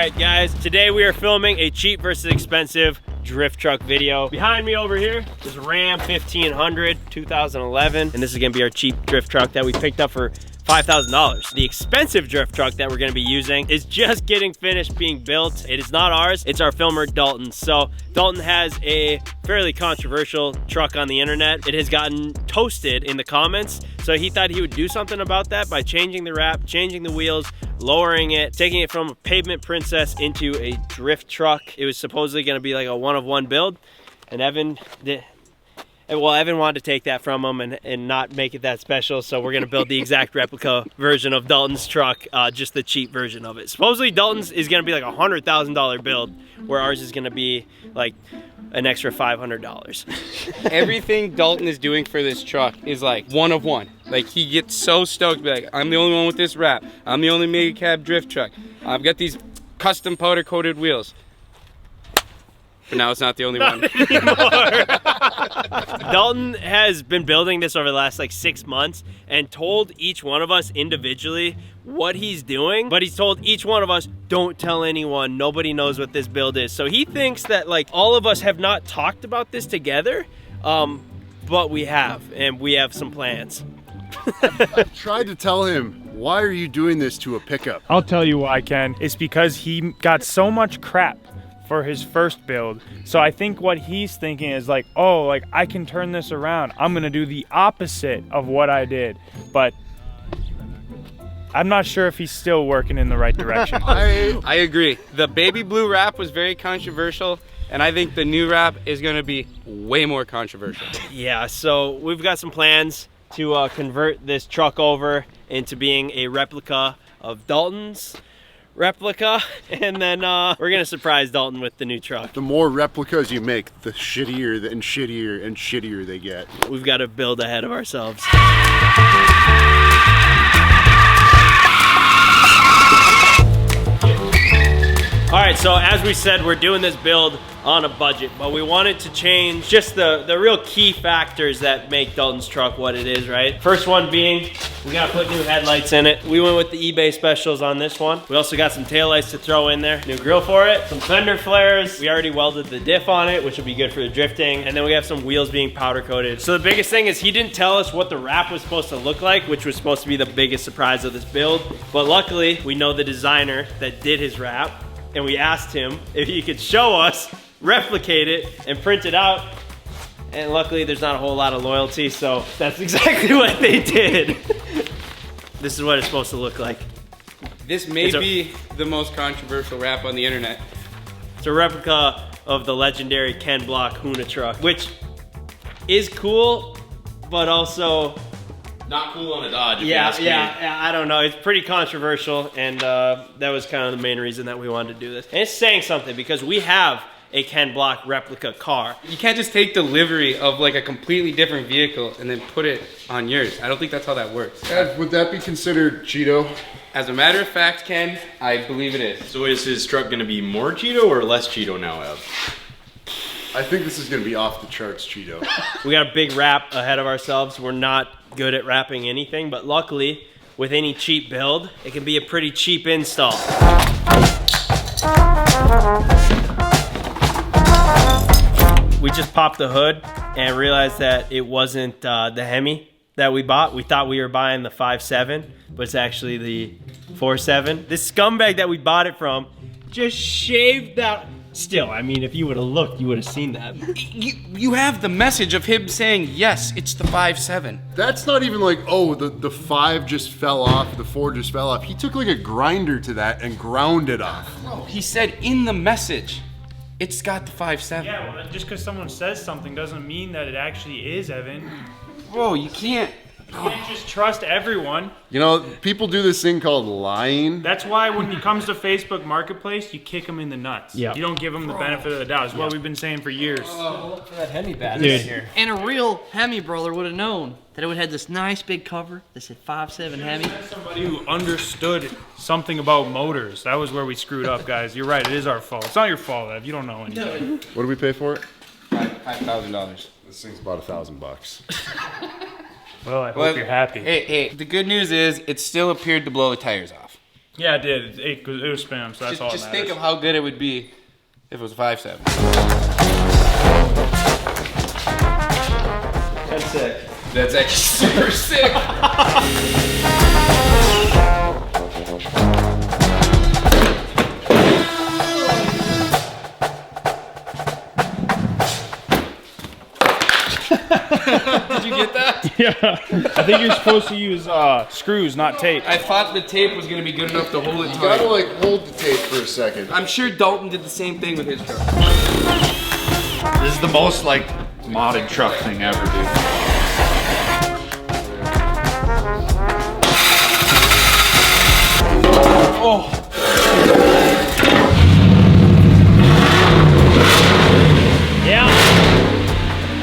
Alright guys, today we are filming a cheap versus expensive drift truck video. Behind me over here is a Ram 1500 2011, and this is gonna be our cheap drift truck that we picked up for $5,000. The expensive drift truck that we're gonna be using is just getting finished being built. It is not ours, it's our filmer Dalton. So Dalton has a fairly controversial truck on the internet. It has gotten toasted in the comments, so he thought he would do something about that by changing the wrap, changing the wheels, lowering it, taking it from a pavement princess into a drift truck. It was supposedly gonna be like a one-of-one build, and Evan wanted to take that from him and not make it that special, so we're gonna build the exact replica version of Dalton's truck, just the cheap version of it. Supposedly Dalton's is gonna be like a $100,000 build, where ours is gonna be like an extra $500. Everything Dalton is doing for this truck is like one of one. Like, he gets so stoked to be like, I'm the only one with this wrap. I'm the only mega cab drift truck. I've got these custom powder coated wheels. But now it's not the only one. Dalton has been building this over the last like 6 months and told each one of us individually what he's doing, but he's told each one of us, don't tell anyone, nobody knows what this build is. So he thinks that like all of us have not talked about this together, but we have, and we have some plans. I tried to tell him, why are you doing this to a pickup? I'll tell you why, Ken. It's because he got so much crap for his first build. So I think what he's thinking is like, oh, like I can turn this around. I'm gonna do the opposite of what I did. But I'm not sure if he's still working in the right direction. I agree. The baby blue wrap was very controversial, and I think the new wrap is gonna be way more controversial. Yeah, so we've got some plans to convert this truck over into being a replica of Dalton's replica, and then we're gonna surprise Dalton with the new truck. The more replicas you make, the shittier and shittier and shittier they get. We've got to build ahead of ourselves. All right, so as we said, we're doing this build on a budget, but we wanted to change just the real key factors that make Dalton's truck what it is, right? First one being, we gotta put new headlights in it. We went with the eBay specials on this one. We also got some taillights to throw in there, new grill for it, some fender flares. We already welded the diff on it, which will be good for the drifting. And then we have some wheels being powder coated. So the biggest thing is he didn't tell us what the wrap was supposed to look like, which was supposed to be the biggest surprise of this build. But luckily, we know the designer that did his wrap, and we asked him if he could show us, replicate it, and print it out. And luckily there's not a whole lot of loyalty, so that's exactly what they did. This is what it's supposed to look like. This may be the most controversial wrap on the internet. It's a replica of the legendary Ken Block Huna truck, which is cool, but also not cool on a Dodge. Yeah, I don't know. It's pretty controversial, and that was kind of the main reason that we wanted to do this. And it's saying something because we have a Ken Block replica car. You can't just take delivery of like a completely different vehicle and then put it on yours. I don't think that's how that works. Would that be considered Cheeto? As a matter of fact, Ken, I believe it is. So is his truck gonna be more Cheeto or less Cheeto now, Ev? I think this is gonna be off the charts Cheeto. We got a big wrap ahead of ourselves. We're not good at wrapping anything, but luckily, with any cheap build, it can be a pretty cheap install. We just popped the hood and realized that it wasn't the Hemi that we bought. We thought we were buying the 5.7, but it's actually the 4.7. This scumbag that we bought it from just shaved out. Still, I mean, if you would have looked, you would have seen that. You have the message of him saying, yes, it's the 5.7. That's not even like, oh, the 5 just fell off, the 4 just fell off. He took like a grinder to that and ground it off. No, he said in the message, it's got the 5.7. Yeah, well, just because someone says something doesn't mean that it actually is, Evan. Bro, you can't. You can't just trust everyone. You know, people do this thing called lying. That's why when it comes to Facebook Marketplace, you kick them in the nuts. Yeah. You don't give them the benefit of the doubt. It's what we've been saying for years. Look for that Hemi badge Dude. here. And a real Hemi brother would have known that it would have had this nice big cover that said 5.7 Hemi. Somebody who understood something about motors. That was where we screwed up, guys. You're right. It is our fault. It's not your fault, Ev. You don't know anything. What do we pay for it? $5,000. This thing's about $1,000. Well, I hope you're happy. Hey, the good news is it still appeared to blow the tires off. Yeah, it did. It was spam, so that's all Just that think matters. of how good it would be if it was 5.7. That's sick. That's actually super sick. Did you get that? Yeah. I think you're supposed to use screws, not tape. I thought the tape was gonna be good enough to hold it You gotta tight. like hold the tape for a second. I'm sure Dalton did the same thing with his truck. This is the most like modded truck thing ever, dude. Oh,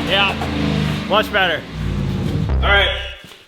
Yeah, much better. All right,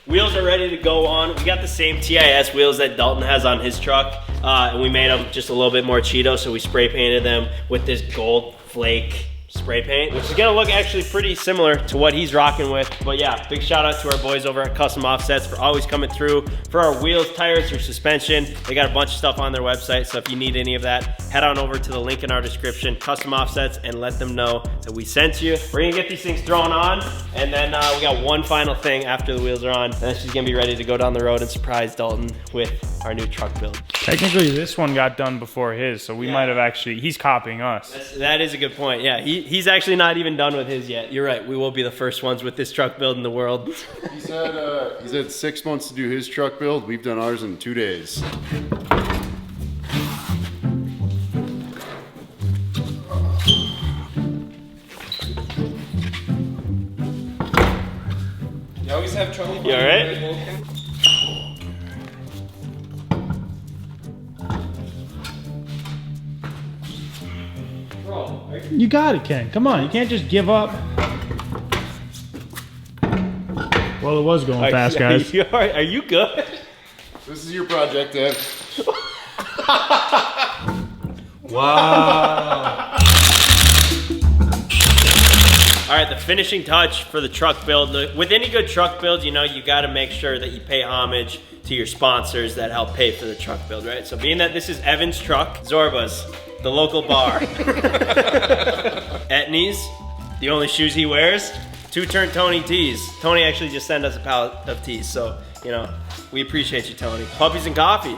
wheels are ready to go on. We got the same TIS wheels that Dalton has on his truck, and we made them just a little bit more Cheeto, so we spray painted them with this gold flake spray paint, which is gonna look actually pretty similar to what he's rocking with. But yeah, big shout out to our boys over at Custom Offsets for always coming through for our wheels, tires, or suspension. They got a bunch of stuff on their website, so if you need any of that, head on over to the link in our description, Custom Offsets, and let them know that we sent you. We're gonna get these things thrown on, and then we got one final thing after the wheels are on, and then she's gonna be ready to go down the road and surprise Dalton with our new truck build. Technically, this one got done before his, so we might have actually, he's copying us. That is a good point. Yeah, he's actually not even done with his yet. You're right. We will be the first ones with this truck build in the world. He's had 6 months to do his truck build. We've done ours in 2 days. you always have trouble. You all right? You got it, Ken. Come on, you can't just give up. Well, it was going fast, guys. Are you good? This is your project, Ed. Wow. All right, the finishing touch for the truck build. With any good truck build, you know, you got to make sure that you pay homage to your sponsors that help pay for the truck build, right? So being that this is Evan's truck, Zorba's, the local bar. Etnies, the only shoes he wears. Two-turn Tony tees. Tony actually just sent us a pallet of tees, so, you know, we appreciate you, Tony. Puppies and coffee.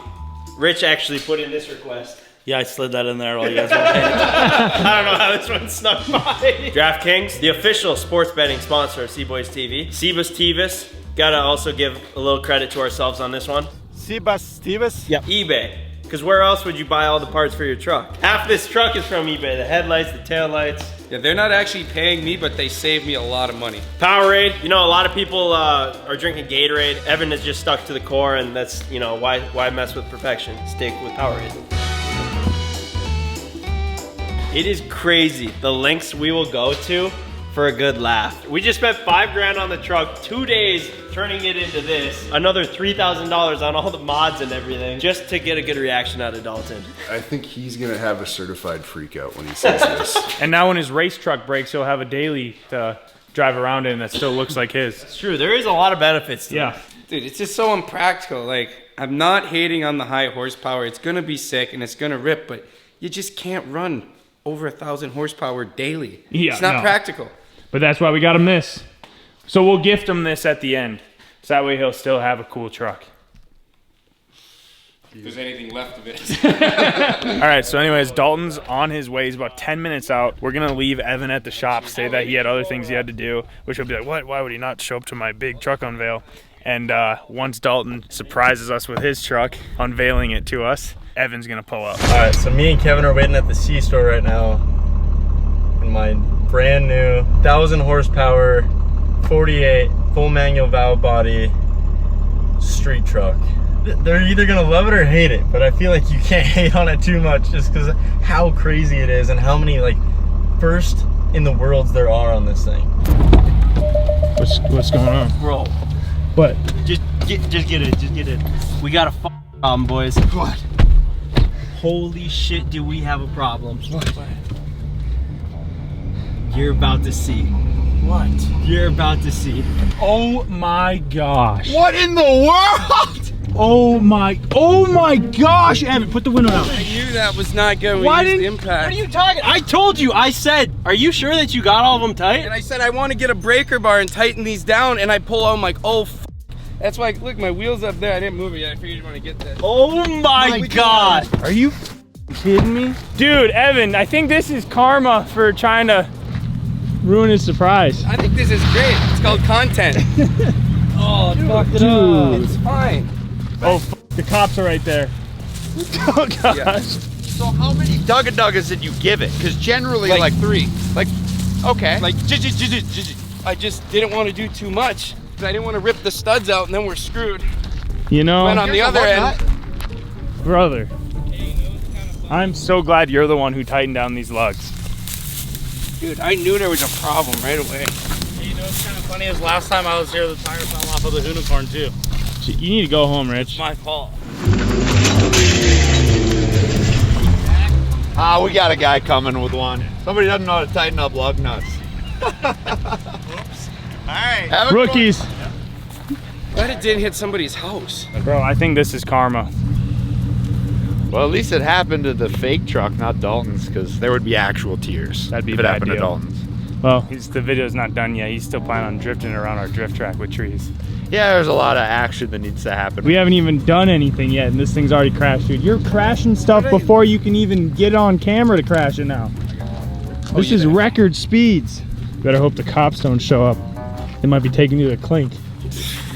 Rich actually put in this request. Yeah, I slid that in there while you guys were paying. I don't know how this one snuck by. DraftKings, the official sports betting sponsor of Cboystv. Cboystv. Gotta also give a little credit to ourselves on this one. Cboystv? Yep. eBay. Because where else would you buy all the parts for your truck? Half this truck is from eBay. The headlights, the taillights. Yeah, they're not actually paying me, but they save me a lot of money. Powerade. You know, a lot of people are drinking Gatorade. Evan has just stuck to the core, and that's, you know, why mess with perfection? Stick with Powerade. It is crazy the lengths we will go to for a good laugh. We just spent $5 grand on the truck, 2 days turning it into this, another $3,000 on all the mods and everything, just to get a good reaction out of Dalton. I think he's gonna have a certified freak out when he sees this. And now when his race truck breaks, he'll have a daily to drive around in that still looks like his. It's true, there is a lot of benefits to Yeah. it. Dude, it's just so impractical. Like, I'm not hating on the high horsepower. It's gonna be sick and it's gonna rip, but you just can't run over 1,000 horsepower daily. Yeah, it's not no. practical. But that's why we got him this. So we'll gift him this at the end. So that way he'll still have a cool truck. If there's anything left of it. All right, so anyways, Dalton's on his way. He's about 10 minutes out. We're gonna leave Evan at the shop, say that he had other things he had to do, which will be like, what? Why would he not show up to my big truck unveil? And once Dalton surprises us with his truck, unveiling it to us, Evan's gonna pull up. All right, so me and Kevin are waiting at the C-store right now in my brand new 1,000 horsepower, 48 full manual valve body street truck. They're either gonna love it or hate it, but I feel like you can't hate on it too much just because how crazy it is and how many like first in the worlds there are on this thing. What's going on? Bro, What? just get it. We got a problem, boys. What? Holy shit, do we have a problem. You're about to see. What? You're about to see. Oh my gosh. What in the world? Oh my gosh, Evan, put the window down. I knew that was not good. Why We used didn't? impact. What are you talking? I told you. I said. Are you sure that you got all of them tight? And I said I want to get a breaker bar and tighten these down, and I pull out. I'm like, oh. That's why. Look, my wheel's up there. I didn't move it yet. I figured you want to get this. Oh my God! Are you kidding me? Dude, Evan, I think this is karma for trying to ruin his surprise. I think this is great. It's called content. Oh, it fucked it up. It's fine. Oh, the cops are right there. Oh gosh. Yeah. So how many Dugga-Duggas did you give it? Because generally, Like 3. Like, okay. like, I just didn't want to do too much. I didn't want to rip the studs out and then we're screwed. You know, Went on the other end. brother, I'm so glad you're the one who tightened down these lugs. Dude, I knew there was a problem right away. You know what's kind of funny is last time I was here, the tire fell off of the unicorn too. You need to go home, Rich. My fault. Ah, we got a guy coming with one. Somebody doesn't know how to tighten up lug nuts. Oops. Alright. Rookies. Glad it didn't hit somebody's house. Bro, I think this is karma. Well, at least it happened to the fake truck, not Dalton's, because there would be actual tears. That'd be if a it bad happened to deal. Dalton's. Well, the video's not done yet. He's still planning on drifting around our drift track with trees. Yeah, there's a lot of action that needs to happen. We haven't even done anything yet, and this thing's already crashed, dude. You're crashing stuff before you can even get on camera to crash it now. This is record speeds. Better hope the cops don't show up. They might be taking you to clink.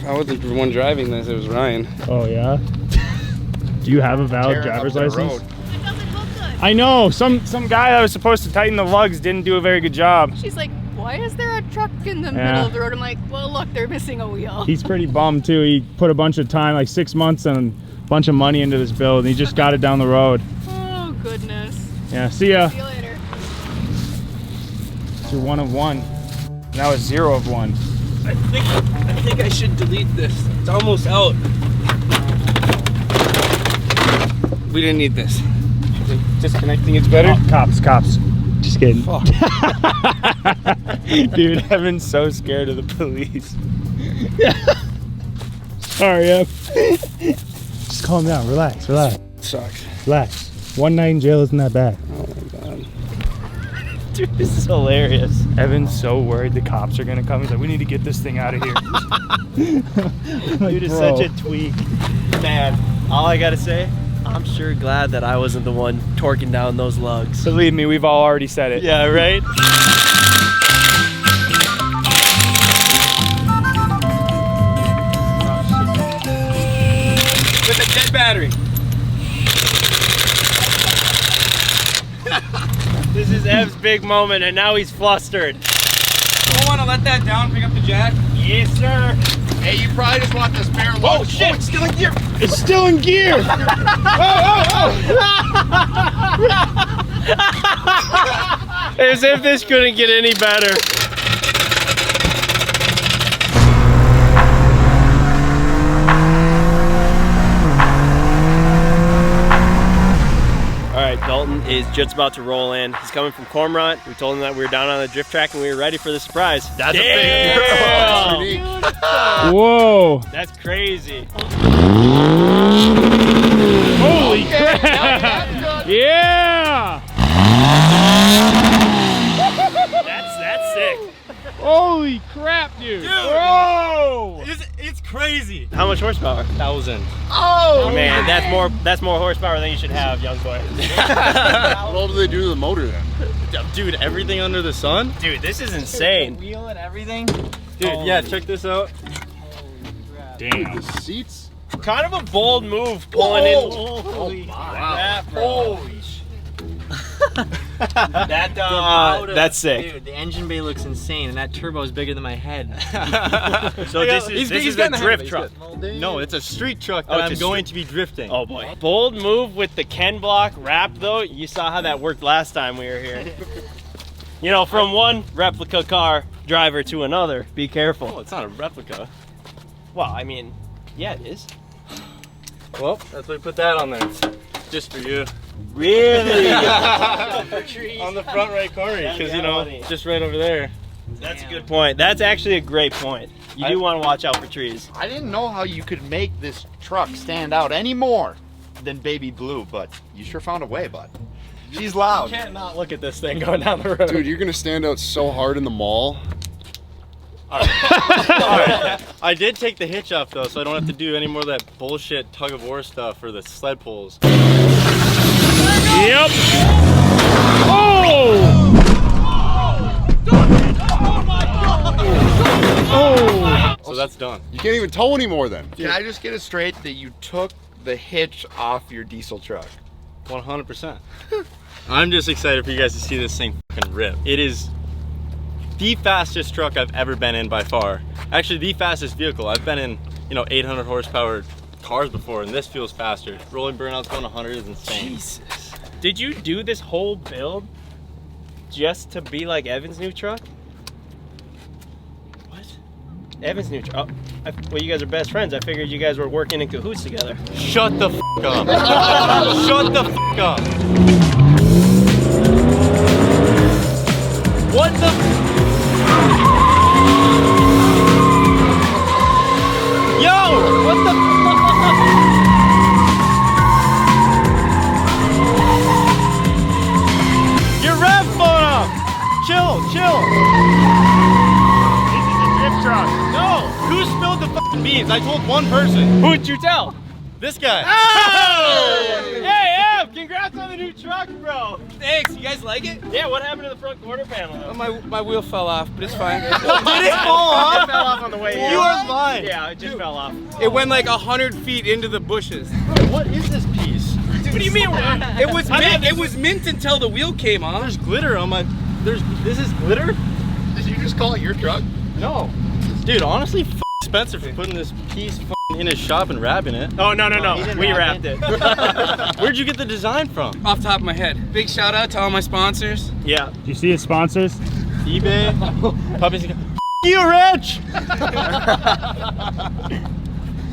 I wasn't the one driving this, it was Ryan. Oh, yeah? Do you have a valid Tearing up driver's the license? road. It doesn't look good. I know. Some guy that was supposed to tighten the lugs didn't do a very good job. She's like, why is there a truck in the Yeah. middle of the road? I'm like, well, look, they're missing a wheel. He's pretty bummed, too. He put a bunch of time, like 6 months and a bunch of money into this build, and he just got it down the road. Oh, goodness. Yeah, see ya. See you later. You're 1 of 1. Now it's 0 of 1. I think I should delete this. It's almost out. We didn't need this. I think disconnecting is better. Oh, cops. Just kidding. Dude, Evan's so scared of the police. Sorry, Ev. Just calm down. Relax. Sucks. Relax. 1 night in jail isn't that bad. Oh my God. Dude, this is hilarious. Evan's so worried the cops are gonna come. He's like, we need to get this thing out of here. Dude is such a tweak. Man, all I gotta say, I'm sure glad that I wasn't the one torquing down those lugs. Believe me, we've all already said it. Yeah, right? With a dead battery. This is Ev's big moment, and now he's flustered. Don't want to let that down, pick up the jack. Yes, sir. Hey, you probably just want the spare lug. Oh, shit. it's still in gear. It's still in gear. As if this couldn't get any better. All right, Dalton is just about to roll in. He's coming from Cormorant. We told him that we were down on the drift track and we were ready for the surprise. That's Damn! a big unique. Whoa. That's crazy. Holy crap. Yeah. That's sick. Holy crap, dude. Bro. It's crazy. How much horsepower? 1,000. Oh, Man, that's more horsepower than you should have, young boy. What all do they do to the motor then? Dude, everything under the sun? Dude, this is insane. Wheel and everything? Dude, yeah, check this out. Damn. The seats? Kind of a bold move pulling in. Holy crap, bro. Holy that's sick. Dude, the engine bay looks insane, and that turbo is bigger than my head. So this is a drift truck. No, it's a street truck Oh, that it's I'm a going to be drifting. Oh boy. Bold move with the Ken block wrap though. You saw how that worked last time we were here. You know, from one replica car driver to another. Be careful. Oh, it's not a replica. Well, I mean, yeah, it is. Well, that's why I put that on there. Just for you. Really? On the front right corner, because, you know, just right over there. That's a good point. That's actually a great point. You do want to watch out for trees. I didn't know how you could make this truck stand out any more than Baby Blue, but you sure found a way, bud. She's loud. You can't not look at this thing going down the road. Dude, you're gonna stand out so hard in the mall. I did take the hitch off though, so I don't have to do any more of that bullshit tug of war stuff for the sled pulls. Yep. Oh! Oh! So that's done. You can't even tow anymore then. Can I just get it straight that you took the hitch off your diesel truck? 100%. I'm just excited for you guys to see this thing fucking rip. It is the fastest truck I've ever been in by far. Actually, the fastest vehicle. I've been in, 800 horsepower cars before, and this feels faster. Rolling burnouts going 100 is insane. Jesus. Did you do this whole build just to be like Evan's new truck? What? Evan's new truck? Oh, well, you guys are best friends. I figured you guys were working in cahoots together. Shut the fuck up. Shut the fuck up. What the? Yo! What the? Your rev phone off. Chill. This is a drift truck. No. Who spilled the fucking beans? I told one person. Who'd you tell? This guy. Oh! Hey, Ev! Congrats on the new truck, bro. Thanks. You guys like it? Yeah, what happened to the front quarter panel? Oh, my wheel fell off, but it's fine. Did it fall off? It fell off on the way in. You are lying. Yeah, it just fell off. It went like 100 feet into the bushes. What is this piece? What do you mean? It was mint until the wheel came off. There's glitter on my. This is glitter? Did you just call it your truck? No. Dude, honestly, Spencer for putting this piece in his shop and wrapping it. Oh, no. We wrapped it. Where'd you get the design from? Off the top of my head. Big shout out to all my sponsors. Yeah. Do you see his sponsors? eBay. Puppies. You rich!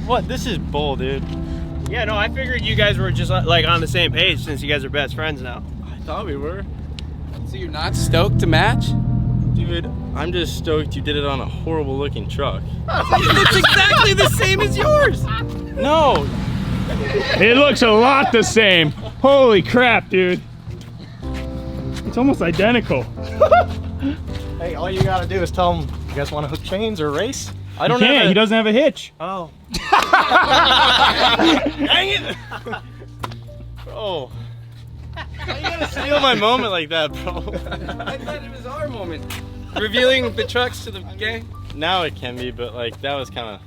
What? This is bull, dude. Yeah, no, I figured you guys were just like on the same page since you guys are best friends now. I thought we were. So you're not stoked to match? Dude, I'm just stoked you did it on a horrible looking truck. It looks exactly the same as yours. No. It looks a lot the same. Holy crap, dude. It's almost identical. Hey, all you gotta do is tell him, you guys want to hook chains or race? I don't He know. he doesn't have a hitch. Oh. Dang it! Bro. Why you gotta steal my moment like that, bro? I thought it was our moment. Revealing the trucks to the gang. Now it can be, but like that was kind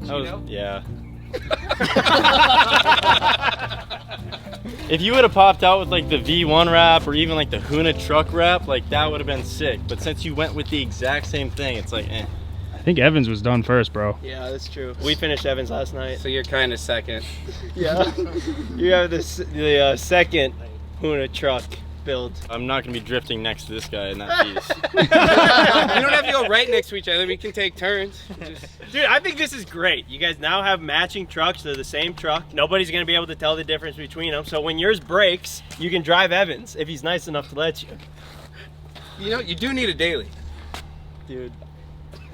of. Yeah. If you would have popped out with like the V1 wrap or even like the Huna truck wrap, like that would have been sick. But since you went with the exact same thing, it's like, eh. I think Evans was done first, bro. Yeah, that's true. We finished Evans last night. So you're kind of second. Yeah. You have the second Huna truck build. I'm not gonna be drifting next to this guy in that piece. We don't have to go right next to each other. We can take turns. Dude, I think this is great. You guys now have matching trucks. They're the same truck. Nobody's gonna be able to tell the difference between them. So when yours breaks, you can drive Evans if he's nice enough to let you. You know, you do need a daily. Dude,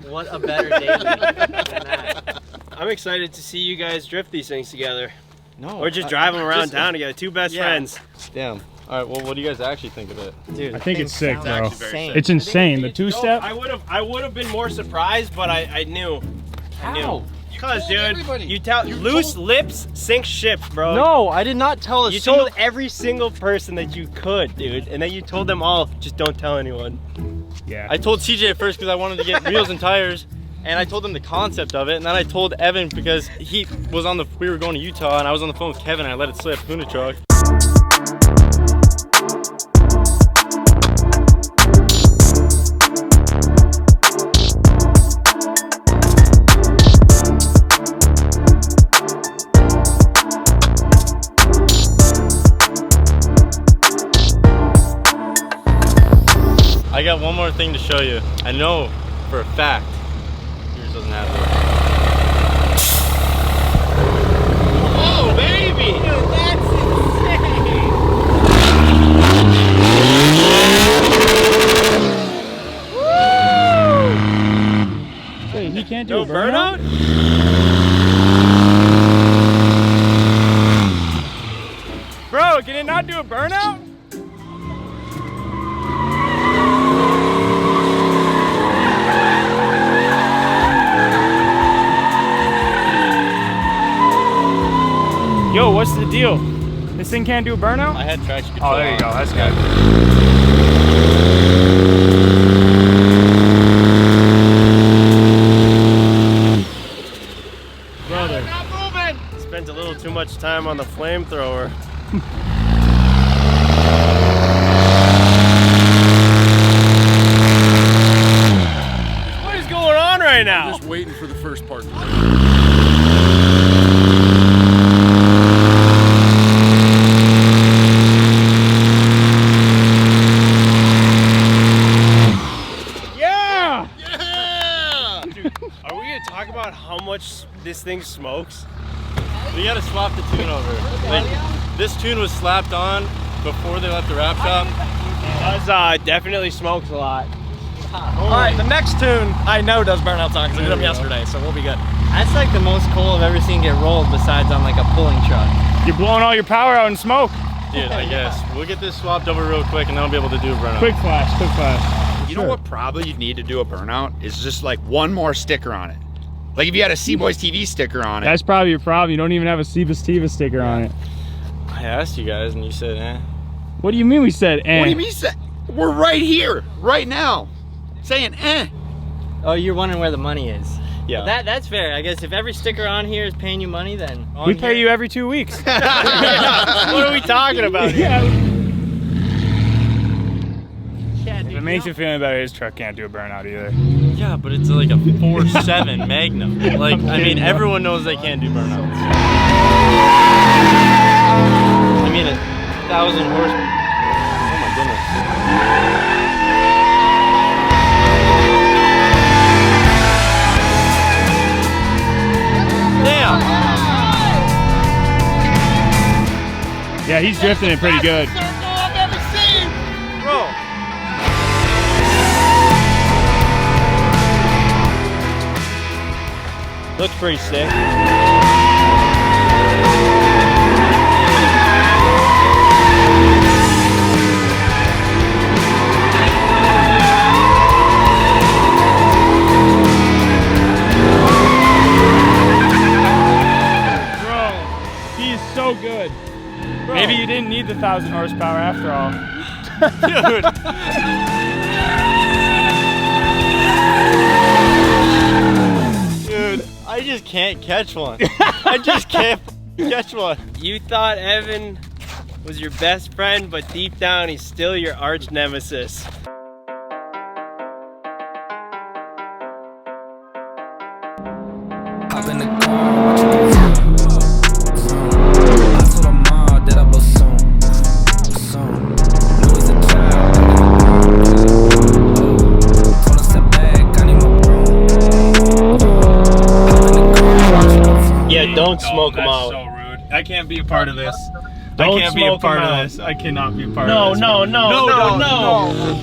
what a better daily than that. I'm excited to see you guys drift these things together. No. Or just drive them around town together. Two best friends. Damn. All right. Well, what do you guys actually think of it? Dude, I think it's sick, bro. insane. It's insane. The two-step. I would have been more surprised, but I knew. I knew. Because, dude, you tell loose lips sink ships, bro. No, I did not tell a You single. told every single person that you could, dude, and then you told them all, just don't tell anyone. Yeah. I told CJ at first because I wanted to get wheels and tires, and I told him the concept of it, and then I told Evan because he was on the. We were going to Utah, and I was on the phone with Kevin, and I let it slip. Huna truck. I got one more thing to show you. I know for a fact yours doesn't have it. Oh, baby! Dude, that's insane! He Can it not do a burnout? Yo, what's the deal? This thing can't do a burnout? I had traction control. Oh, there you go. That's good. Brother, not moving. Spent a little too much time on the flamethrower. What is going on right now? I'm just waiting for the first part. Are we gonna talk about how much this thing smokes? We gotta swap the tune over. Like, this tune was slapped on before they left the wrap shop. It definitely smokes a lot. All right, the next tune I know does burnouts on because I did them yesterday, so we'll be good. That's like the most coal I've ever seen get rolled besides on like a pulling truck. You're blowing all your power out in smoke. Dude, I guess. We'll get this swapped over real quick and then I'll be able to do a burnout. Quick flash, quick flash. You know what probably you'd need to do a burnout is just like one more sticker on it. Like if you had a Cboystv sticker on it. That's probably your problem. You don't even have a Cboystv sticker on it. I asked you guys and you said, eh. What do you mean we said eh? What do you mean? We're right here, right now, saying eh. Oh, you're wondering where the money is. Yeah. That's fair. I guess if every sticker on here is paying you money, then We pay you every 2 weeks. What are we talking about here? If it makes you feel any better, his truck can't do a burnout either. Yeah, but it's like a 4.7 Magnum. Like, I mean, everyone knows they can't do burnouts. I mean, 1,000 horsepower. Oh my goodness. Damn! Yeah, he's drifting it pretty good. Bro! Looks pretty sick. So good. Bro. Maybe you didn't need the 1,000 horsepower after all. Dude! Dude, I just can't catch one. I just can't catch one. You thought Evan was your best friend, but deep down he's still your arch nemesis. Hop in the car, watch it go. I told her mom that I was soon. Knew as a child, told her step back, I need my room. Hop in the car, watch it go. Yeah, don't smoke them out. That's so rude. I can't be a part of this. Don't I can't be a smoke part them of out. this. I cannot be a part of this. No.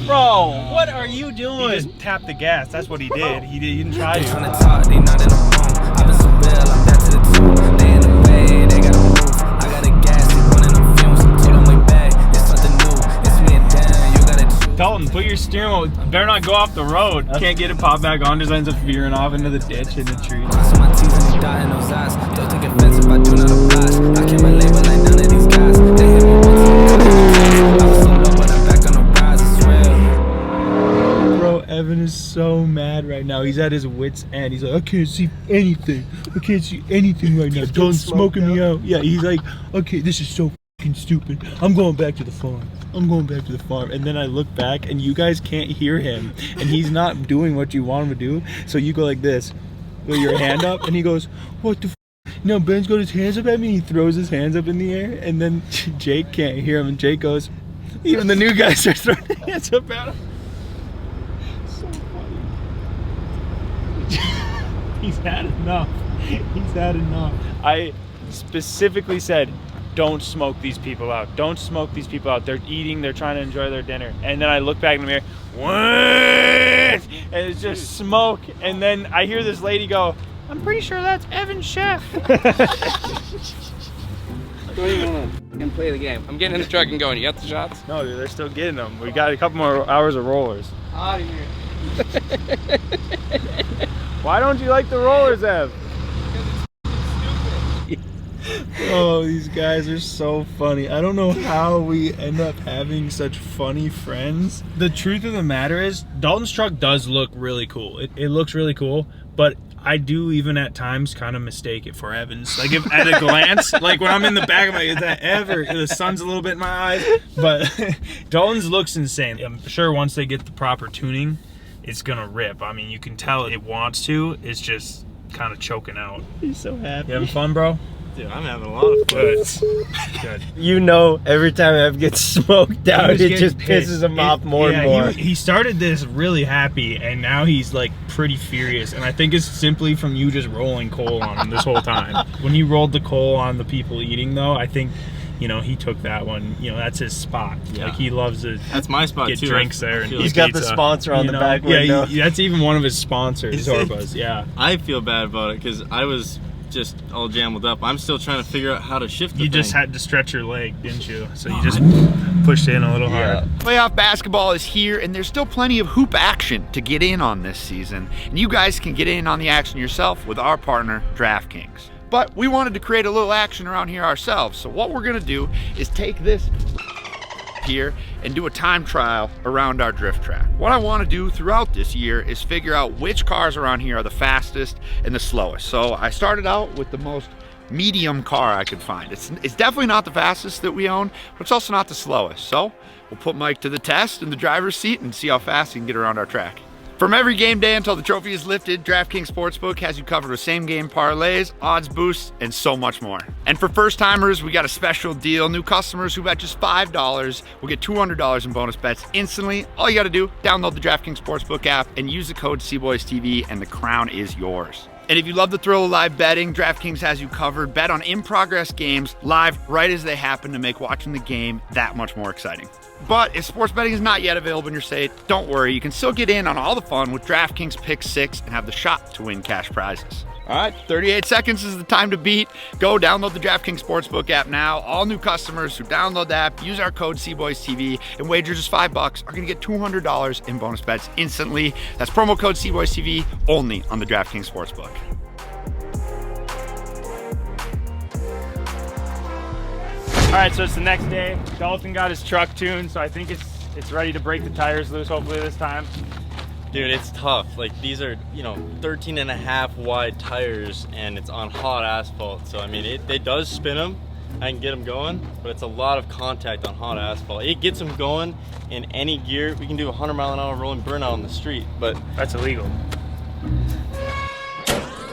Bro, what are you doing? He just tapped the gas. That's what he did. He didn't try They to. tryna talk, they not in the room. I've been so real, I'm back to the tomb. They in the way, they gotta move. I got a gas, they running them fumes. Told them way back, it's something new. It's me and Dan, you gotta choose. Dalton, put your steering wheel. Better not go off the road. Can't get it popped back on. Just ends up veering off into the ditch in the tree. Crossing my T's and they dotting those eyes. Don't take offense if I do not oblige. I can't relate, but like none of these guys. They hit me once and I was so low, but I'm back on the rise, it's real. Bro, Evan is so mad right now. He's at his wit's end. He's like, I can't see anything. I can't see anything right now. Dalton's smoking me out. Yeah, he's like, okay, this is so fucking stupid. I'm going back to the farm. I'm going back to the farm. And then I look back and you guys can't hear him. And he's not doing what you want him to do. So you go like this with your hand up and he goes, what the f? No, Ben's got his hands up at me. He throws his hands up in the air. And then Jake can't hear him. And Jake goes, even the new guy starts throwing his hands up at him. So funny. He's had enough. He's had enough. I specifically said, don't smoke these people out. Don't smoke these people out. They're eating, they're trying to enjoy their dinner. And then I look back in the mirror, what? And it's just smoke. And then I hear this lady go, I'm pretty sure that's Evan's chef. What do you want? And play the game. I'm getting in the truck and going. You got the shots? No, dude, they're still getting them. We got a couple more hours of rollers. Out of here. Why don't you like the rollers, Ev? Oh, these guys are so funny. I don't know how we end up having such funny friends. The truth of the matter is, Dalton's truck does look really cool. It looks really cool, but I do even at times kind of mistake it for Evan's. Like if at a glance, like when I'm in the back, I'm like, is that Ev? Or the sun's a little bit in my eyes. But Dalton's looks insane. I'm sure once they get the proper tuning, it's gonna rip. I mean, you can tell it wants to. It's just kind of choking out. He's so happy. You having fun, bro? Dude, I'm having a lot of fun. Good. You know, every time Ev gets smoked out, He's it getting just pissed. pisses him off more and more. He started this really happy, and now he's like pretty furious. And I think it's simply from you just rolling coal on him this whole time. When you rolled the coal on the people eating, though, I think, you know, he took that one. You know, that's his spot. Yeah. Like he loves to That's my spot get too. drinks there. And He's eat got the pizza, sponsor on you the know? back window. Yeah, that's even one of his sponsors, Is it? Zorba's. Yeah. I feel bad about it because I was just all jammed up. I'm still trying to figure out how to shift the You just thing. had to stretch your leg, didn't you? So you just pushed in a little harder. Playoff basketball is here, and there's still plenty of hoop action to get in on this season. And you guys can get in on the action yourself with our partner, DraftKings. But we wanted to create a little action around here ourselves. So what we're gonna do is take this here and do a time trial around our drift track. What I want to do throughout this year is figure out which cars around here are the fastest and the slowest. So I started out with the most medium car I could find. It's definitely not the fastest that we own, but it's also not the slowest. So we'll put Mike to the test in the driver's seat and see how fast he can get around our track. From every game day until the trophy is lifted, DraftKings Sportsbook has you covered with same game parlays, odds boosts, and so much more. And for first timers, we got a special deal. New customers who bet just $5 will get $200 in bonus bets instantly. All you gotta do, download the DraftKings Sportsbook app and use the code Cboystv, and the crown is yours. And if you love the thrill of live betting, DraftKings has you covered. Bet on in-progress games live right as they happen to make watching the game that much more exciting. But if sports betting is not yet available in your state, don't worry. You can still get in on all the fun with DraftKings Pick 6 and have the shot to win cash prizes. All right, 38 seconds is the time to beat. Go download the DraftKings Sportsbook app now. All new customers who download the app, use our code Cboystv, and wager just $5 are going to get $200 in bonus bets instantly. That's promo code Cboystv only on the DraftKings Sportsbook. All right, so it's the next day. Dalton got his truck tuned, so I think it's ready to break the tires loose, hopefully this time. Dude, it's tough. Like these are, 13 and a half wide tires, and it's on hot asphalt. So I mean, it does spin them. I can get them going, but it's a lot of contact on hot asphalt. It gets them going in any gear. We can do 100 mile an hour rolling burnout on the street, but that's illegal.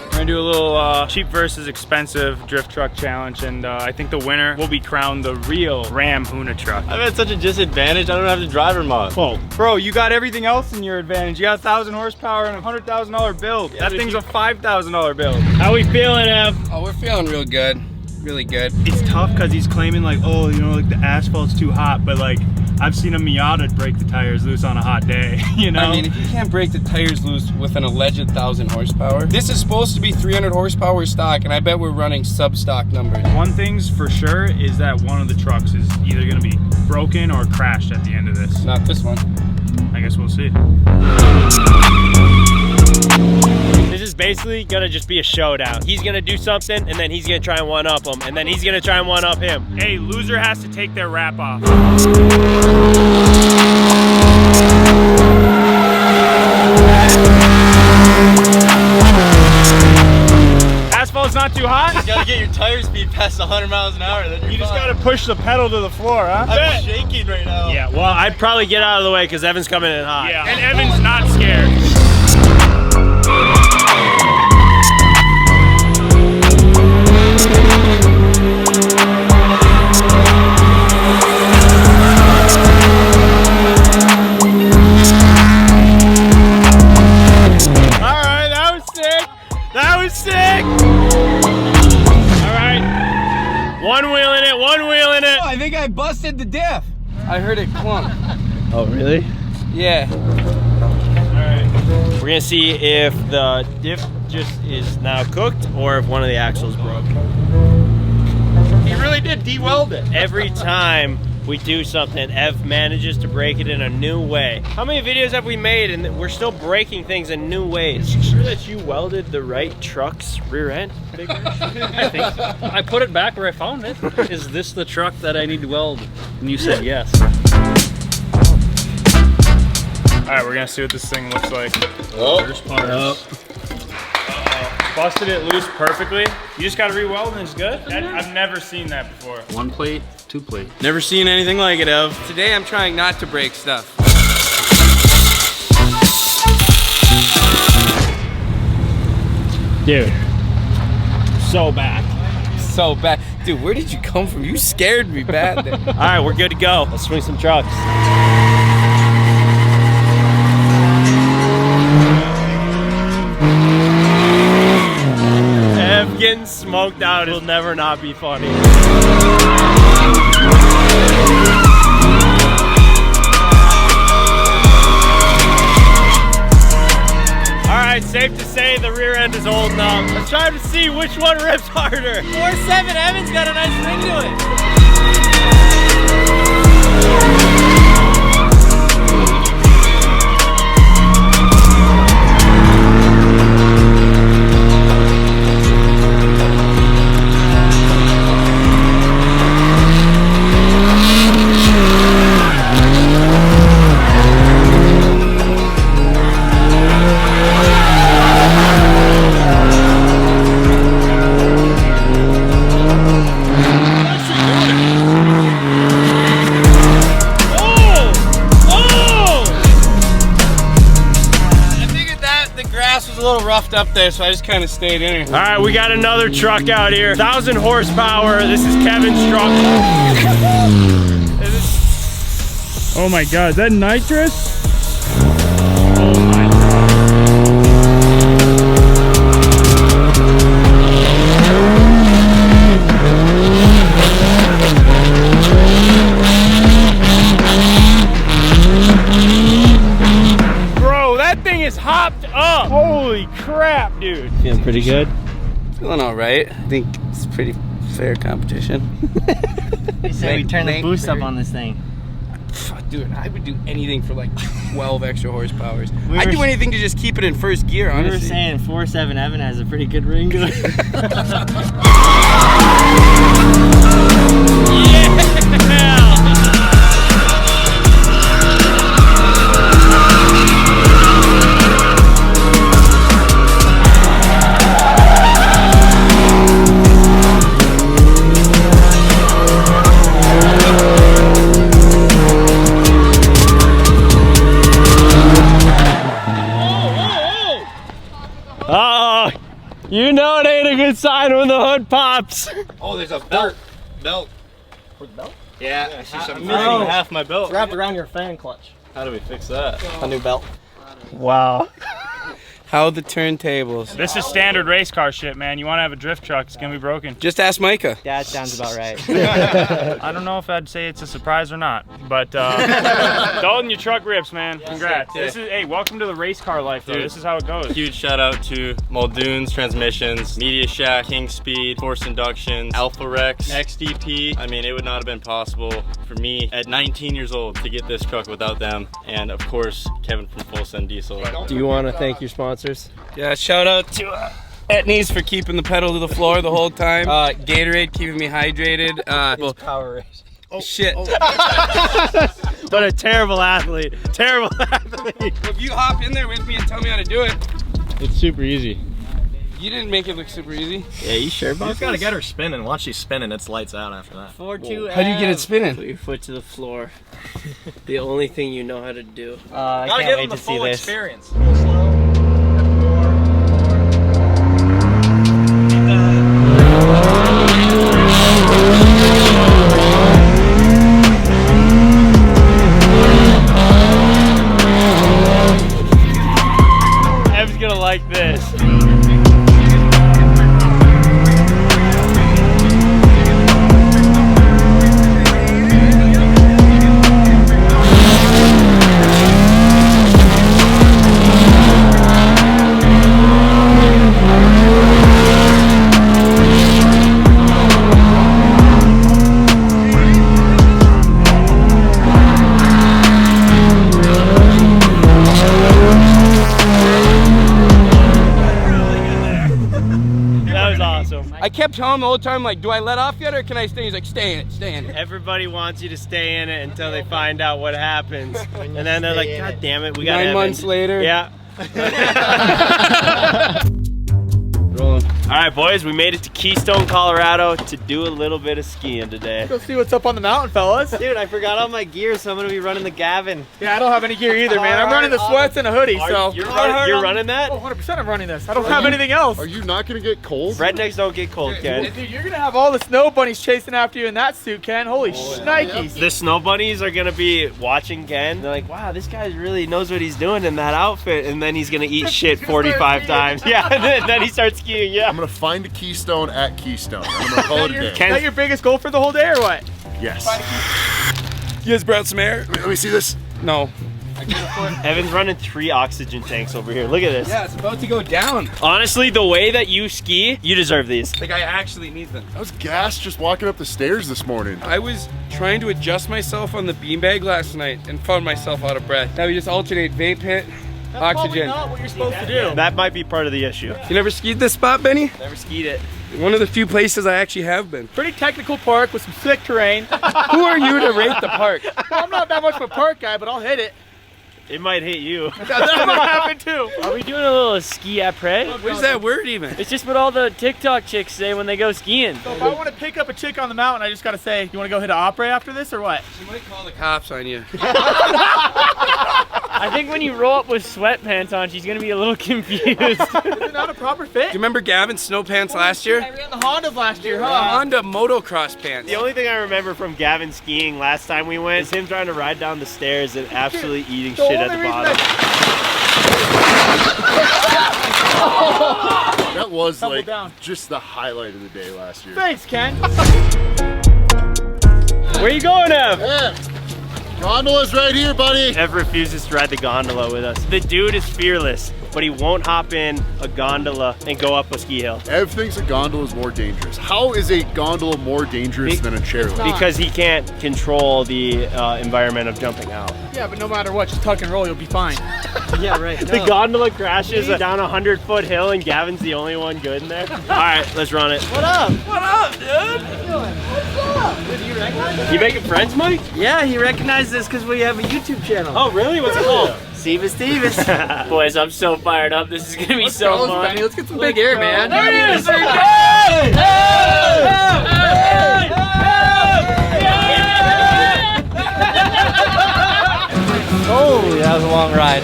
We're gonna do a little cheap versus expensive drift truck challenge, and I think the winner will be crowned the real Ram Huna truck. I've had such a disadvantage. I don't have the driver mod. Oh, bro, you got everything else in your advantage. You got 1,000 horsepower and a $100,000 build. Yeah, that thing's a $5,000 build. How we feeling, Ev? Oh, we're feeling real good. Really good. It's tough because he's claiming like, oh, like the asphalt's too hot, but like I've seen a Miata break the tires loose on a hot day, you know? I mean, if you can't break the tires loose with an alleged 1,000 horsepower, this is supposed to be 300 horsepower stock, and I bet we're running sub-stock numbers. One thing's for sure is that one of the trucks is either gonna be broken or crashed at the end of this. Not this one. I guess we'll see. This is basically gonna just be a showdown. He's gonna do something, and then he's gonna try and one-up him, and then he's gonna try and one-up him. Hey, loser has to take their wrap off. Asphalt's not too hot? You gotta get your tire speed past 100 miles an hour, then You just gotta push the pedal to the floor, huh? I'm shaking right now. Yeah, well, I'd probably get out of the way because Evan's coming in hot. Yeah, and Evan's not scared. I think I busted the diff. I heard it clunk. Oh, really? Yeah. Alright. We're gonna see if the diff just is now cooked or if one of the axles broke. He really really did de-weld it. Every time we do something, Ev manages to break it in a new way. How many videos have we made and we're still breaking things in new ways? Is it true that you welded the right truck's rear end? Big Rich? I think so. I put it back where I found it. Is this the truck that I need to weld? And you said yes. All right, we're gonna see what this thing looks like. First part. Busted it loose perfectly. You just gotta re-weld and it's good? I've never seen that before. 1 plate, 2 plate. Never seen anything like it, Ev. Today I'm trying not to break stuff. Dude, so bad. So bad. Dude, where did you come from? You scared me bad there. All right, we're good to go. Let's swing some trucks. Ev getting smoked out will never not be funny. All right, safe to say the rear end is holding up. Let's try to see which one rips harder. 4.7 Evan's got a nice ring to it. Roughed up there, so I just kind of stayed in here. All right, we got another truck out here. 1,000 horsepower. This is Kevin's truck. Oh my God, is that nitrous? Is hopped up. Holy crap, dude. Feeling pretty good? Feeling all right. I think it's pretty fair competition. They said we turn the boost up on this thing. Fuck, dude, I would do anything for like 12 extra horsepowers. I'd do anything to just keep it in first gear, honestly. We were saying 4.7 Evan has a pretty good ring to it. Yeah! You know it ain't a good sign when the hood pops. Oh, there's a belt. Belt. For the belt? Yeah, I see something. Oh, half my belt. It's wrapped around your fan clutch. How do we fix that? A new belt. Wow. How the turntables. This is standard race car shit, man. You want to have a drift truck, it's gonna be broken. Just ask Micah. That sounds about right. I don't know if I'd say it's a surprise or not, but Dalton, your truck rips, man. Congrats. This is, hey, welcome to the race car life, though. This is how it goes. Huge shout out to Muldoon's Transmissions, Media Shack, King Speed, Force Inductions, Alpha Rex, XDP. I mean, it would not have been possible for me at 19 years old to get this truck without them. And of course, Kevin from Full Send Diesel. Do you want to thank your sponsors? Yeah, shout out to Etnies for keeping the pedal to the floor the whole time. Gatorade keeping me hydrated. It's Power Race. Oh shit. What a terrible athlete. Terrible athlete. If you hop in there with me and tell me how to do it. It's super easy. You didn't make it look super easy. Yeah, you sure about You just gotta get her spinning. Once she's spinning, it's lights out after that. 4.2 How do you get it spinning? Put your foot to the floor. The only thing you know how to do. I Gotta can't give wait him the to see full this. experience. Real slow. Ev's gonna like this. kept telling him the whole time, like, do I let off yet or can I stay? He's like, stay in it, stay in it. Everybody wants you to stay in it until they find out what happens. And then they're like, God damn it, we got 9 months later. Yeah. Rolling. All right, boys, we made it to Keystone, Colorado to do a little bit of skiing today. Go see what's up on the mountain, fellas. Dude, I forgot all my gear, so I'm gonna be running the Gavin. Yeah, I don't have any gear either, man. I'm running the sweats and a hoodie, so. You're running that? Oh, 100% I'm running this. I don't have anything else. Are you not gonna get cold? Rednecks don't get cold, Ken. Dude, you're gonna have all the snow bunnies chasing after you in that suit, Ken. Holy shnikes. The snow bunnies are gonna be watching Ken. They're like, wow, this guy really knows what he's doing in that outfit. And then he's gonna eat shit 45 times. Yeah, and then he starts skiing, yeah. I'm gonna find a Keystone at Keystone. I'm gonna call it a day. Is that your biggest goal for the whole day or what? Yes. You guys brought some air? Let me see this. No. Evan's running 3 oxygen tanks over here. Look at this. Yeah, it's about to go down. Honestly, the way that you ski, you deserve these. Like, I actually need them. I was gassed just walking up the stairs this morning. I was trying to adjust myself on the beanbag last night and found myself out of breath. Now we just alternate vape hit, That's oxygen. not what you're supposed to do. That might be part of the issue. You never skied this spot, Benny? Never skied it. One of the few places I actually have been. Pretty technical park with some sick terrain. Who are you to rate the park? Well, I'm not that much of a park guy, but I'll hit it. It might hit you. That might happen too. Are we doing a little ski après? What is that word even? It's just what all the TikTok chicks say when they go skiing. So if I want to pick up a chick on the mountain, I just gotta say, you want to go hit an après after this or what? She might call the cops on you. I think when you roll up with sweatpants on, she's gonna be a little confused. Is it not a proper fit? Do you remember Gavin's snow pants last year? I ran the Hondas last year, huh? Honda motocross pants. The only thing I remember from Gavin skiing last time we went is him trying to ride down the stairs and absolutely eating shit at the bottom. That was Tumble like down. just the highlight of the day last year. Thanks, Ken. Where you going, Ev? Yeah. Gondola's right here, buddy. Ev refuses to ride the gondola with us. The dude is fearless, but he won't hop in a gondola and go up a ski hill. Ev thinks a gondola is more dangerous. How is a gondola more dangerous than a chairlift? Because he can't control the environment of jumping out. Yeah, but no matter what, just tuck and roll, you'll be fine. Yeah, right. The gondola crashes down a 100-foot hill and Gavin's the only one good in there. All right, let's run it. What up? What up, dude? What's up? Did you recognize us? You making friends, Mike? Yeah, he recognized us because we have a YouTube channel. Oh, really? What's it called? Cboystv. Boys, I'm so fired up. This is gonna be so fun. Benny. Let's get some big air, man. There it is. Oh, that was a long ride.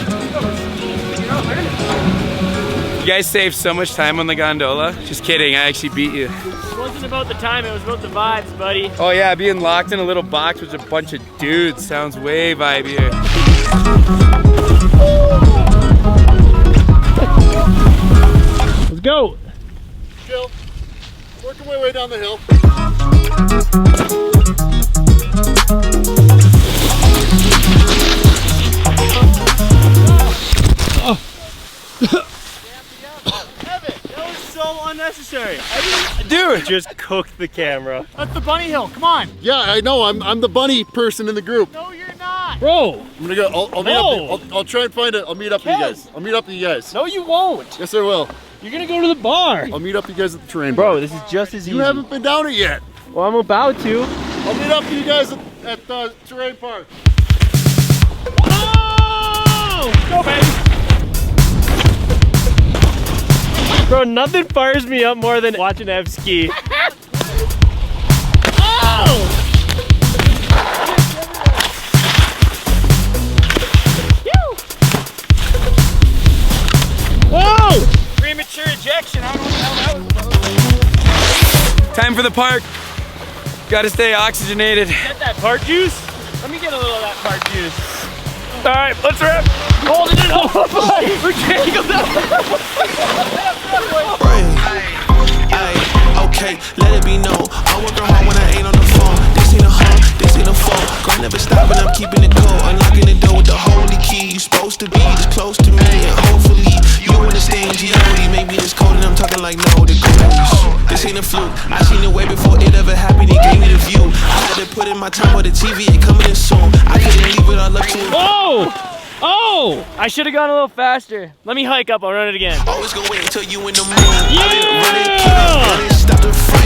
You guys saved so much time on the gondola. Just kidding, I actually beat you. It wasn't about the time, it was about the vibes, buddy. Oh yeah, being locked in a little box with a bunch of dudes sounds way vibier. Let's go. Chill. Working my way down the hill. That was so unnecessary. Dude! Just cooked the camera. That's the bunny hill. Come on. Yeah, I know. I'm the bunny person in the group. No, you're not. Bro. I'm gonna go. I'll meet up. I'll try and find it. I'll meet up with you guys. I'll meet up with you guys. No, you won't. Yes, I will. You're gonna go to the bar. I'll meet up with you guys at the terrain. Bro, this is just as easy. You haven't been down it yet. Well, I'm about to. I'll meet up with you guys at the terrain park. Oh! Go, baby. Bro, nothing fires me up more than watching Ev ski. Oh! Whoa! Premature ejection. I don't know how that was supposed to. Time for the park. Gotta stay oxygenated. Get that part juice? Let me get a little of that part juice. All right, let's rip. Holding it up. We're tangled up. Okay, let it be known. I work hard when I ain't on the phone. This ain't a home, this ain't a phone. Gon' never stop and I'm keeping it cold. Unlocking the door with the holy key. You supposed to be this close to me, and hopefully you understand G.O.D. Maybe it's cold and I'm talking like no, the goodies. This ain't a fluke. I seen it way before it ever happened. He gave me the view. I had to put in my time with the TV. It coming in soon. I couldn't leave it all up to him. Oh! Oh! I should have gone a little faster. Let me hike up. I'll run it again. Always gonna wait until you in the mood. I've been running, stop the front.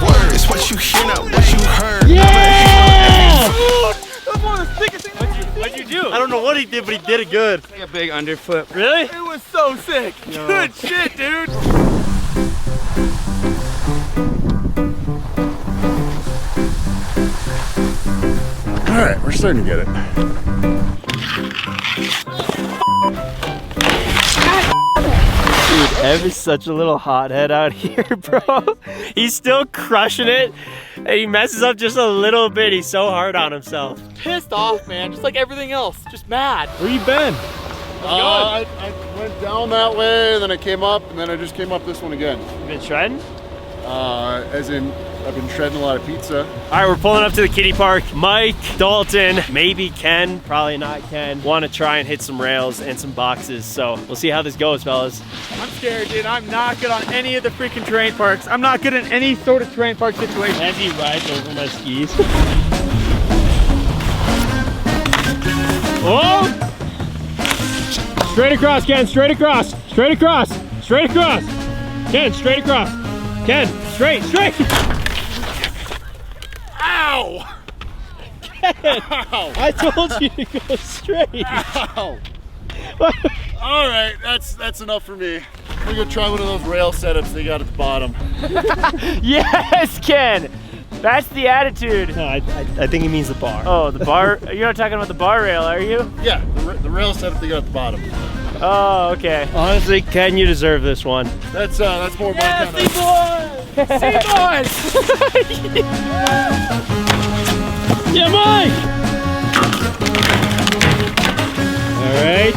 Word, it's what you hear, not what you heard. Yeah! That's one of the sickest things. What'd you do? I don't know what he did, but he did it good. Like a big underflip. Really? It was so sick. Good shit, dude. All right, we're starting to get it. Dude, Ev is such a little hothead out here, bro. He's still crushing it, and he messes up just a little bit. He's so hard on himself. Pissed off, man. Just like everything else. Just mad. Where you been? I went down that way, and then I came up, and then I just came up this one again. You been shredding? As in, I've been shredding a lot of pizza. All right, we're pulling up to the kiddie park. Mike, Dalton, maybe Ken, probably not Ken, want to try and hit some rails and some boxes. So we'll see how this goes, fellas. I'm scared, dude. I'm not good on any of the freaking terrain parks. I'm not good in any sort of terrain park situation. As he rides over my skis. Oh! Straight across, Ken, straight across, straight across, straight across. Ken, straight across. Ken, straight, straight. Ow! Ken, I told you to go straight. Ow! All right, that's enough for me. We're gonna try one of those rail setups they got at the bottom. Yes, Ken. That's the attitude. No, I think he means the bar. Oh, the bar? You're not talking about the bar rail, are you? Yeah, the rail setup they got at the bottom. Oh, okay. Honestly, Ken, you deserve this one. That's more my kind of. Boys! Yeah, Mike! All right.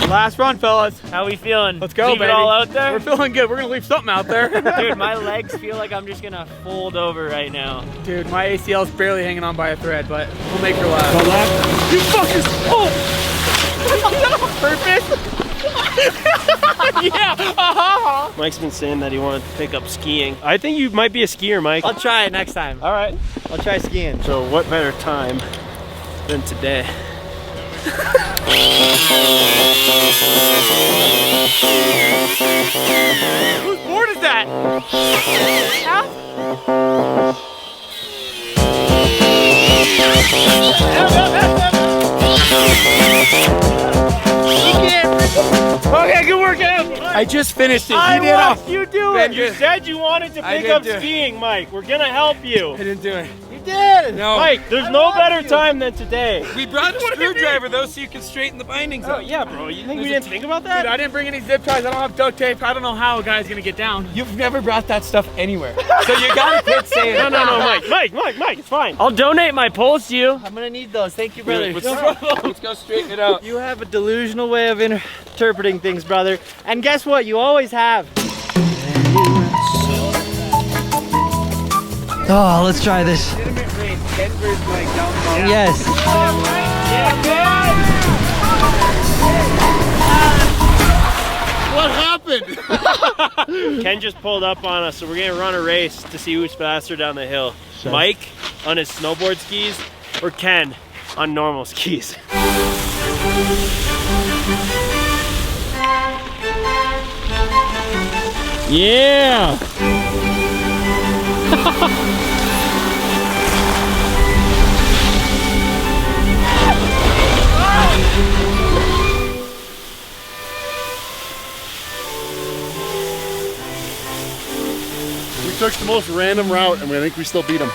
Last run, fellas. How we feeling? Let's go, Leave baby. it all out there? We're feeling good. We're gonna leave something out there. Dude, my legs feel like I'm just gonna fold over right now. Dude, my ACL's barely hanging on by a thread, but we'll make her laugh. Go left. You fuckers! Oh! Purpose? Yeah! Mike's been saying that he wanted to pick up skiing. I think you might be a skier, Mike. I'll try it next time. All right. I'll try skiing. So what better time than today? Whose board is that? Okay, good workout. I just finished it. I You did watched you do it. You Good. said you wanted to I pick did up do it. skiing, Mike. We're gonna help you. I didn't do it. You did. No. Mike, there's no better time than today. We brought a screwdriver though, so you can straighten the bindings Oh up. yeah, bro. You think we didn't think about that? Dude, I didn't bring any zip ties. I don't have duct tape. I don't know how a guy's gonna get down. You've never brought that stuff anywhere, so you gotta quit saying it. No, Mike, it's fine. I'll donate my poles to you. I'm gonna need those. Thank you, brother. Let's go straighten it out. You have a delusional way of interpreting things, brother. And guess what? You always have. Oh, let's try this. Yes. What happened? Ken just pulled up on us, so we're gonna run a race to see who's faster down the hill. Mike on his snowboard skis, or Ken on normal skis. Yeah! We took the most random route, and I think we still beat him.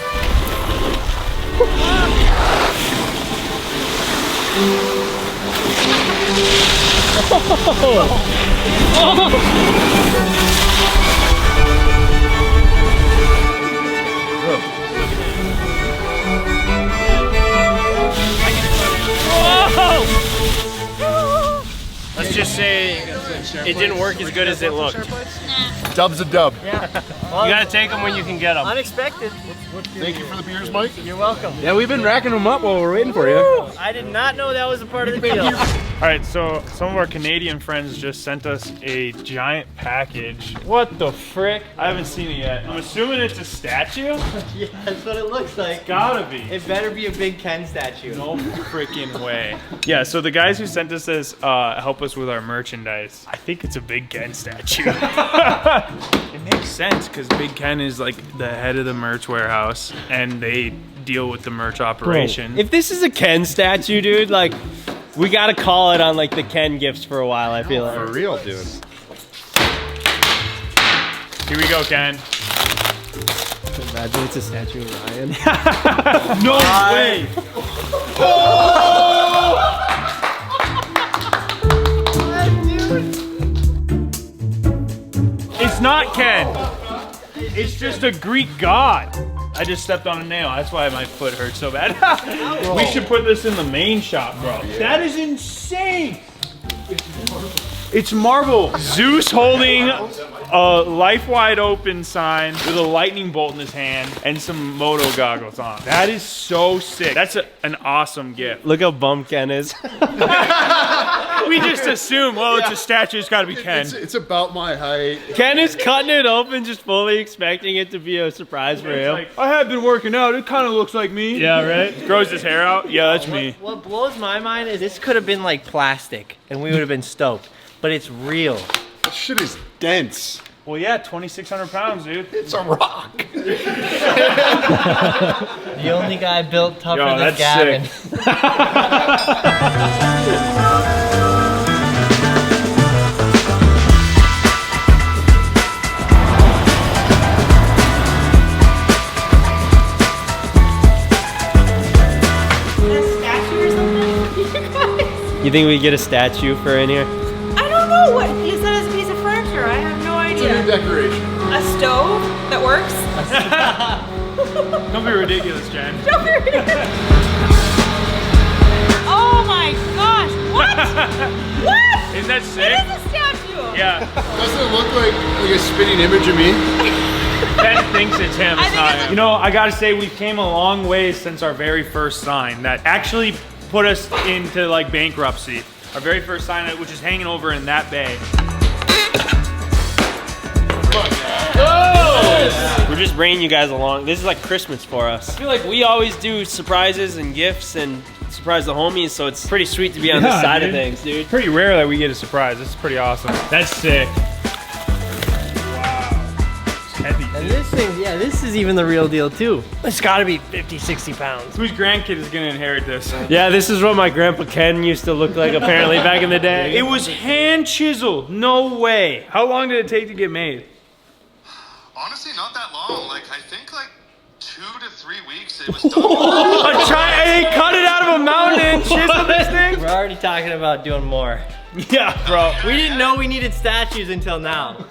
Let's just say it didn't work as good as it looked. Dub's a dub. You gotta take them when you can get them. Unexpected. Thank you for the beers, Mike. You're welcome. Yeah, we've been racking them up while we're waiting for you. I did not know that was a part of the deal. All right, so some of our Canadian friends just sent us a giant package. What the frick? I haven't seen it yet. I'm assuming it's a statue? Yeah, that's what it looks like. Gotta be. It better be a big Ken statue. No freaking way. Yeah, so the guys who sent us this help us with our merchandise. I think it's a big Ken statue. it makes sense because Big Ken is like the head of the merch warehouse and they deal with the merch operation. Bro, if this is a Ken statue, dude, like, we gotta call it on like the Ken gifts for a while, I feel like. For real, dude. Here we go, Ken. Imagine it's a statue of Ryan. No way! It's not Ken. It's just a Greek god. I just stepped on a nail. That's why my foot hurts so bad. We should put this in the main shop, bro. Yeah. That is insane. It's marble. Zeus holding a life wide open sign with a lightning bolt in his hand and some moto goggles on. That is so sick. That's an awesome gift. Look how bummed Ken is. We just assume, well, it's a statue, it's gotta be Ken. It's about my height. Ken is cutting it open, just fully expecting it to be a surprise for him. Like, I have been working out, it kind of looks like me. Yeah, right? Grows his hair out, yeah, that's me. What blows my mind is this could have been like plastic and we would have been stoked, but it's real. That shit is dense. Well, yeah, 2,600 pounds, dude. It's a rock. The only guy built tougher than that's Gavin. sick. You think we get a statue for in here? I don't know what you said as a piece of furniture. I have no idea. It's a new decoration. A stove that works. Don't be ridiculous, Jen. Don't be ridiculous. Oh my gosh! What? What? Isn't that sick? It is a statue. Yeah. Doesn't it look like a spitting image of me? Ben thinks it's him. It's not. You know, I gotta say, we came a long ways since our very first sign that actually put us into like bankruptcy. Our very first sign, which is hanging over in that bay. Oh! We're just bringing you guys along. This is like Christmas for us. I feel like we always do surprises and gifts and surprise the homies, so it's pretty sweet to be on this side of things, dude. Pretty rare that we get a surprise. This is pretty awesome. That's sick. Heavy, and this thing, yeah, this is even the real deal too. It's gotta be 50, 60 pounds. Whose grandkid is gonna inherit this? Yeah, this is what my grandpa Ken used to look like apparently back in the day. It was hand chiseled, no way. How long did it take to get made? Honestly, not that long. Like, I think like 2 to 3 weeks it was done. They cut it out of a mountain and chiseled this thing? We're already talking about doing more. Yeah, bro. We didn't know we needed statues until now.